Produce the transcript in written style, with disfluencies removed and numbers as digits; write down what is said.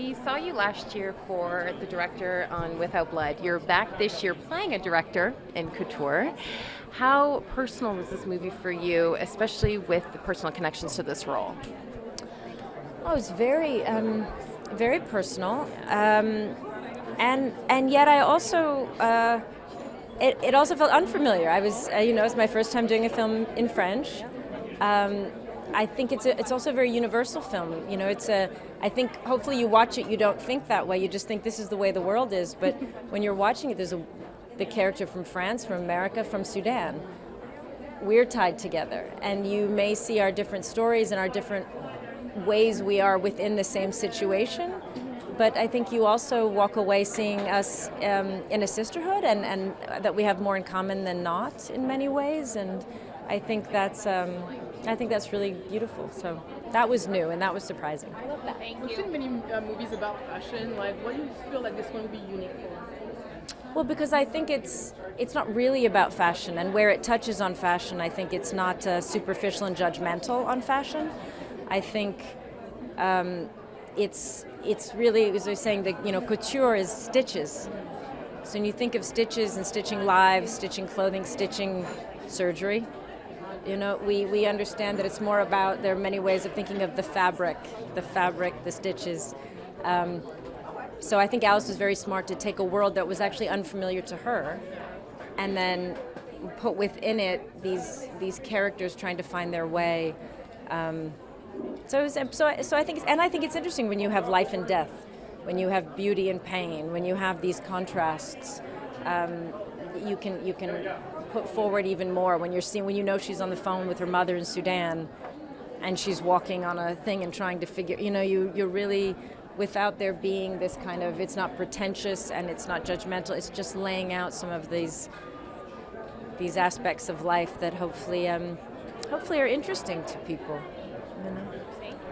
We saw you last year for the director on Without Blood. You're back this year playing a director in Couture. How personal was this movie for you, especially with the personal connections to this role? Oh, it's very personal, and yet I also it also felt unfamiliar. I was it's my first time doing a film in French. I think it's also a very universal film. I think hopefully you watch it, you don't think that way. You just think this is the way the world is. But when you're watching it, there's the character from France, from America, from Sudan. We're tied together, and you may see our different stories and our different ways we are within the same situation. But I think you also walk away seeing us in a sisterhood, and that we have more in common than not in many ways. And I think that's really beautiful. So that was new and that was surprising. I love that. Thank We've you. seen many movies about fashion. Like, what do you feel like this one would be unique for? Well, because I think it's not really about fashion, and where it touches on fashion, I think it's not superficial and judgmental on fashion. I think it's really, as I was saying, that couture is stitches. So when you think of stitches and stitching lives, stitching clothing, stitching surgery, we understand that it's more about, there are many ways of thinking of the fabric, the stitches. So I think Alice was very smart to take a world that was actually unfamiliar to her, and then put within it these characters trying to find their way. So I think it's interesting when you have life and death, when you have beauty and pain, when you have these contrasts. You can put forward even more when she's on the phone with her mother in Sudan, and she's walking on a thing and trying to figure. You're really, without there being this kind of, it's not pretentious and it's not judgmental. It's just laying out some of these aspects of life that hopefully are interesting to people.